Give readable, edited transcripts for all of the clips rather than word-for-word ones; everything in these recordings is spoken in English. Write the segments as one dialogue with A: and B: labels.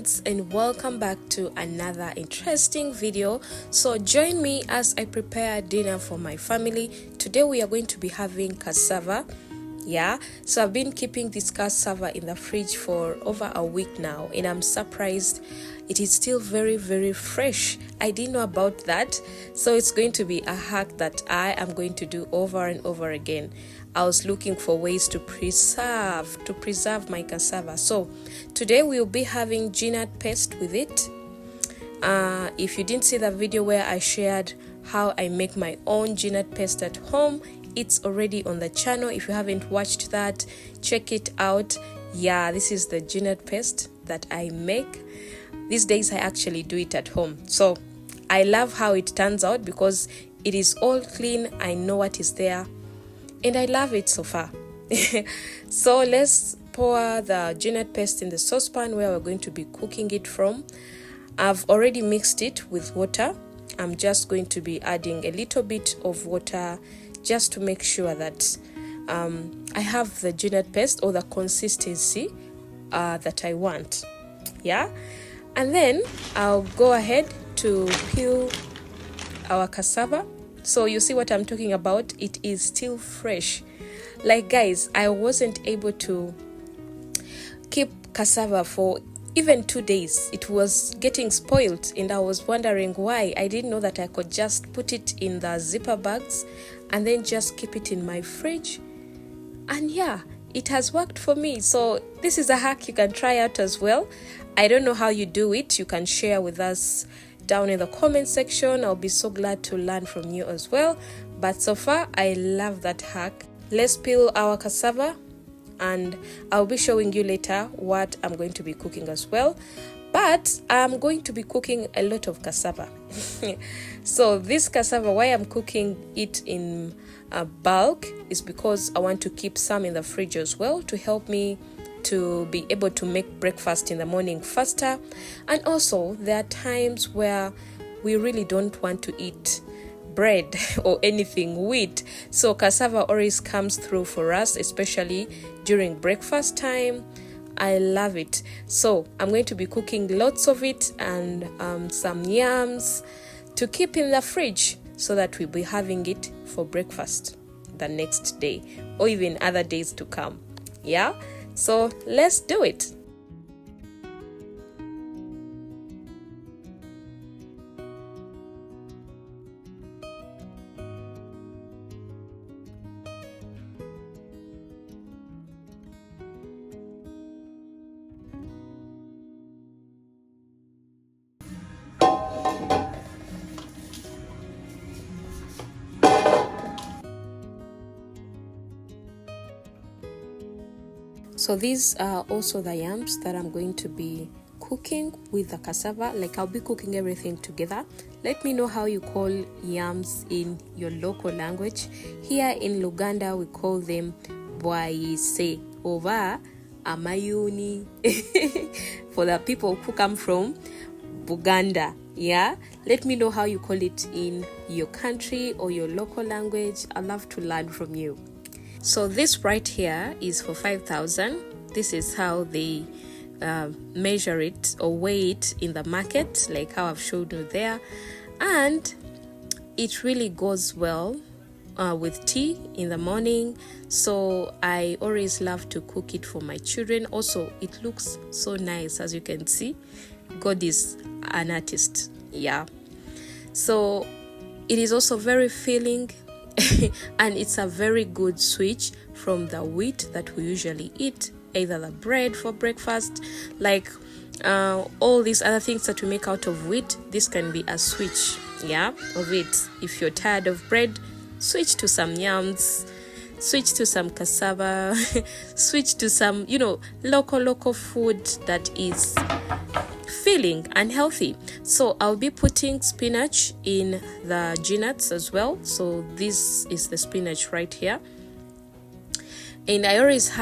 A: loves, and welcome back to another interesting video. So join me as I prepare dinner for my family. Today we are going to be having cassava. So I've been keeping this cassava in the fridge for over a week now, and I'm surprised it is still very, very fresh. I didn't know about that. So it's going to be a hack that I am going to do over and over again. I was looking for ways to preserve my cassava. So today we'll be having ginger paste with it. If you didn't see the video where I shared how I make my own ginger paste at home, it's already on the channel. If you haven't watched that, check it out. This is the ginger paste that I make. These days I actually do it at home. So I love how it turns out because it is all clean. I know what is there, and I love it so far. So let's pour the ginger paste in the saucepan where we're going to be cooking it from. I've already mixed it with water. I'm just going to be adding a little bit of water just to make sure that I have the ginger paste or the consistency that I want. And then I'll go ahead to peel our cassava. So you see what I'm talking about? It is still fresh. Like, guys, I wasn't able to keep cassava for even 2 days. It was getting spoiled, and I was wondering why. I didn't know that I could just put it in the zipper bags and then just keep it in my fridge. And it has worked for me. So this is a hack you can try out as well. I don't know how you do it. You can share with us down in the comment section. I'll be so glad to learn from you as well. But so far, I love that hack. Let's peel our cassava, and I'll be showing you later what I'm going to be cooking as well. But I'm going to be cooking a lot of cassava. So this cassava, why I'm cooking it in bulk is because I want to keep some in the fridge as well to help me to be able to make breakfast in the morning faster. And also there are times where we really don't want to eat bread or anything wheat, so cassava always comes through for us, especially during breakfast time. I love it. So I'm going to be cooking lots of it and some yams to keep in the fridge so that we'll be having it for breakfast the next day or even other days to come. So let's do it. So these are also the yams that I'm going to be cooking with the cassava. Like, I'll be cooking everything together. Let me know how you call yams in your local language. Here in Luganda, we call them bwayise over amayuni. For the people who come from Buganda. Let me know how you call it in your country or your local language. I love to learn from you. So this right here is for 5,000. This is how they measure it or weigh it in the market, like how I've showed you there. And it really goes well with tea in the morning. So I always love to cook it for my children. Also, it looks so nice, as you can see. God is an artist. So it is also very filling. And it's a very good switch from the wheat that we usually eat, either the bread for breakfast, like all these other things that we make out of wheat. This can be a switch of it. If you're tired of bread, switch to some yams, switch to some cassava, switch to some local food that is filling and healthy. So I'll be putting spinach in the ginads as well. So this is the spinach right here, and I always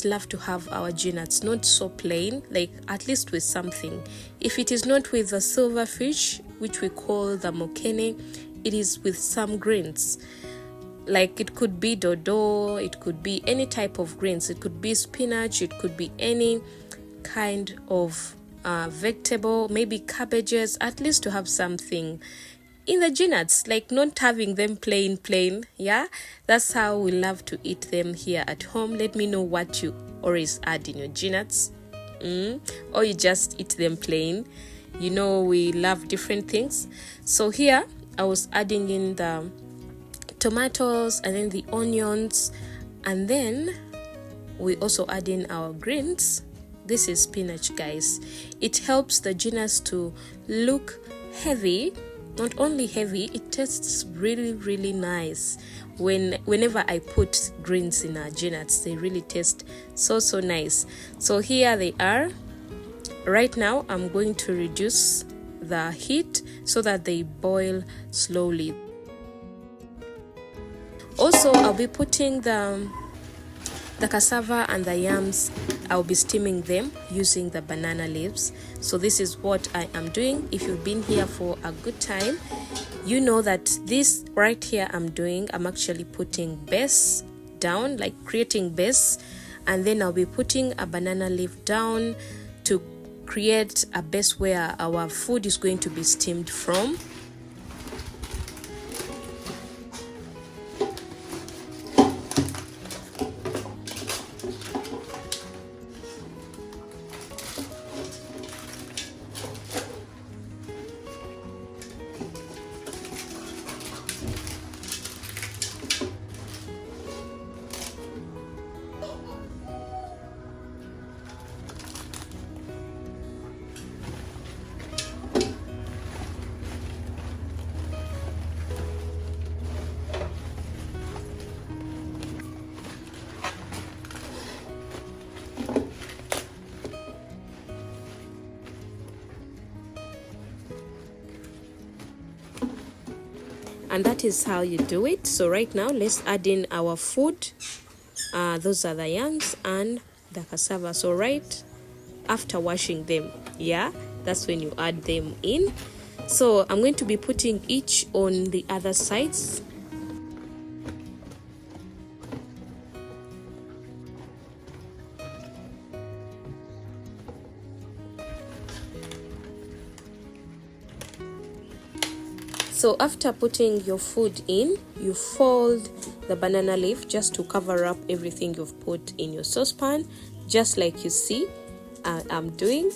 A: love to have our ginads not so plain, like at least with something. If it is not with the silverfish, which we call the mokene, it is with some greens. Like, it could be dodo, it could be any type of greens, it could be spinach, it could be any kind of vegetable, maybe cabbages, at least to have something in the nuts, like not having them plain. Yeah, that's how we love to eat them here at home. Let me know what you always add in your nuts, or you just eat them plain. You know, we love different things. So here I was adding in the tomatoes and then the onions, and then we also add in our greens. This is spinach, guys. It helps the nuts to look heavy. Not only heavy, it tastes really nice. Whenever I put greens in our nuts, they really taste so nice. So here they are. Right now I'm going to reduce the heat so that they boil slowly. Also, I'll be putting the cassava and the yams. I'll be steaming them using the banana leaves. So this is what I am doing. If you've been here for a good time, you know that this right here I'm actually putting base down, like creating base, and then I'll be putting a banana leaf down to create a base where our food is going to be steamed from. And that is how you do it. So right now let's add in our food. Those are the yams and the cassava. So right after washing them, yeah, that's when you add them in. So I'm going to be putting each on the other sides. So after putting your food in, you fold the banana leaf just to cover up everything you've put in your saucepan, just like you see I'm doing.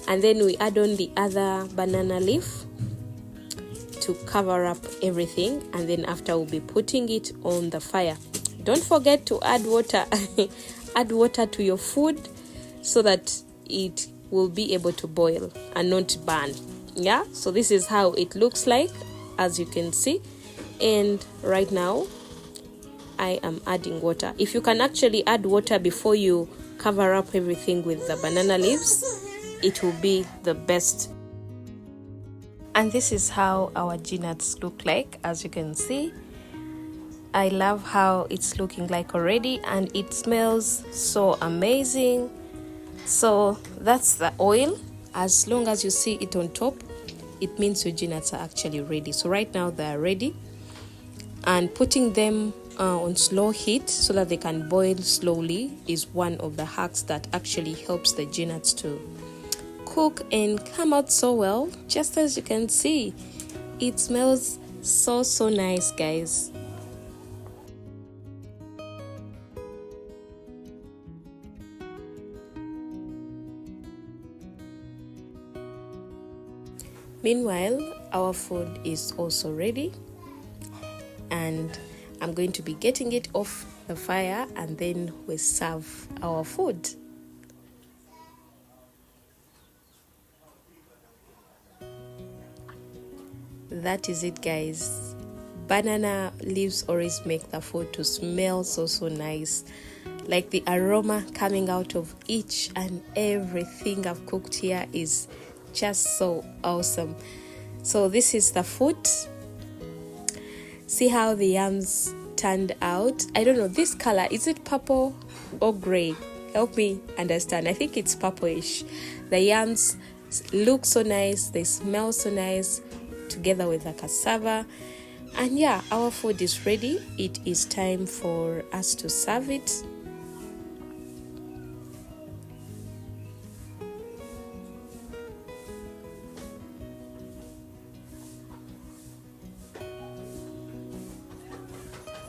A: And then we add on the other banana leaf to cover up everything. And then after, we'll be putting it on the fire. Don't forget to add water. Add water to your food so that it will be able to boil and not burn. Yeah, so this is how it looks like, as you can see. And right now I am adding water. If you can actually add water before you cover up everything with the banana leaves, it will be the best. And this is how our nuts look like, as you can see. I love how it's looking like already, and it smells so amazing. So that's the oil. As long as you see it on top, it means your nuts are actually ready. So right now they are ready, and putting them on slow heat so that they can boil slowly is one of the hacks that actually helps the nuts to cook and come out so well. Just as you can see, it smells so nice, guys. Meanwhile, our food is also ready, and I'm going to be getting it off the fire, and then we serve our food. That is it, guys. Banana leaves always make the food to smell so nice. Like the aroma coming out of each and everything I've cooked here is just so awesome. So this is the food. See how the yams turned out. I don't know, this color, is it purple or gray? Help me understand. I think it's purplish. The yams look so nice, they smell so nice together with the cassava. And yeah, our food is ready. It is time for us to serve it.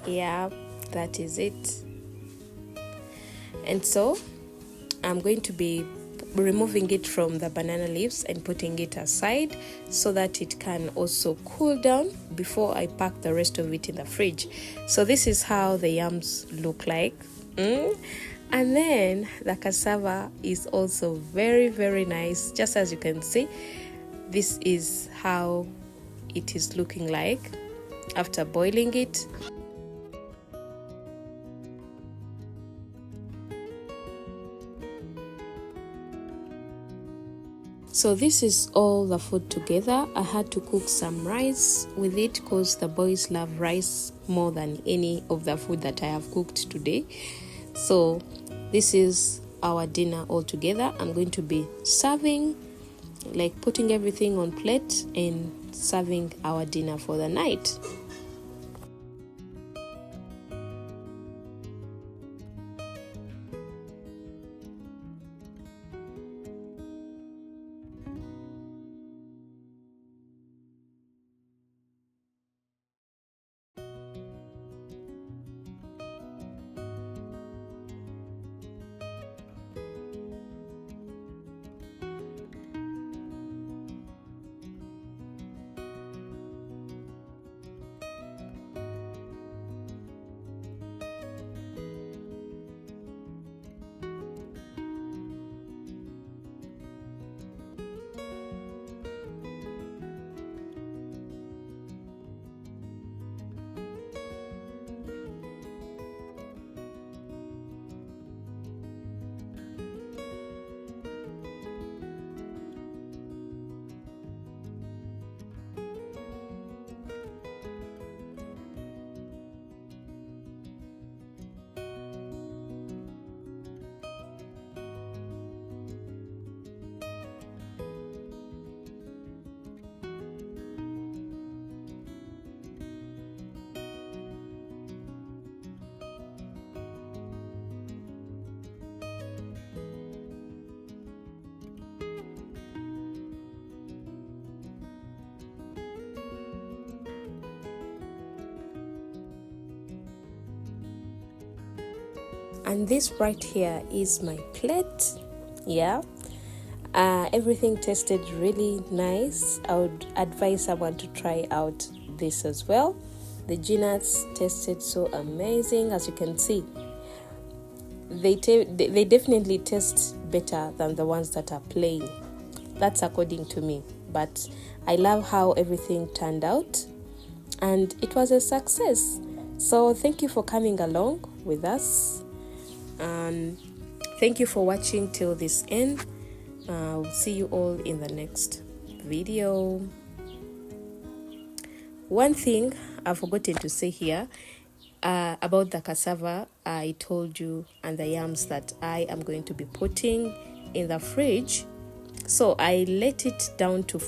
A: Yeah, that is it. And so I'm going to be removing it from the banana leaves and putting it aside so that it can also cool down before I pack the rest of it in the fridge. So this is how the yams look like. And then the cassava is also very, very nice. Just as you can see, this is how it is looking like after boiling it. So this is all the food together. I had to cook some rice with it because the boys love rice more than any of the food that I have cooked today. So this is our dinner all together. I'm going to be serving, like putting everything on plate and serving our dinner for the night. And this right here is my plate. Yeah, everything tasted really nice. I would advise someone to try out this as well. The nuts tasted so amazing. As you can see, they definitely taste better than the ones that are plain. That's according to me, but I love how everything turned out and it was a success. So thank you for coming along with us, and thank you for watching till this end. I'll see you all in the next video. One thing I've forgotten to say here about the cassava I told you and the yams that I am going to be putting in the fridge. So I let it down to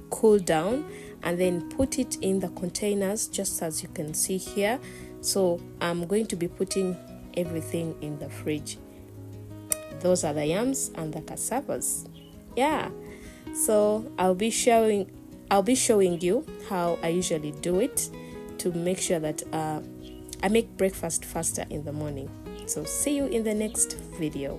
A: cool down, and then put it in the containers just as you can see here. So I'm going to be putting everything in the fridge. Those are the yams and the cassavas. Yeah, so I'll be showing you how I usually do it to make sure that I make breakfast faster in the morning. So see you in the next video.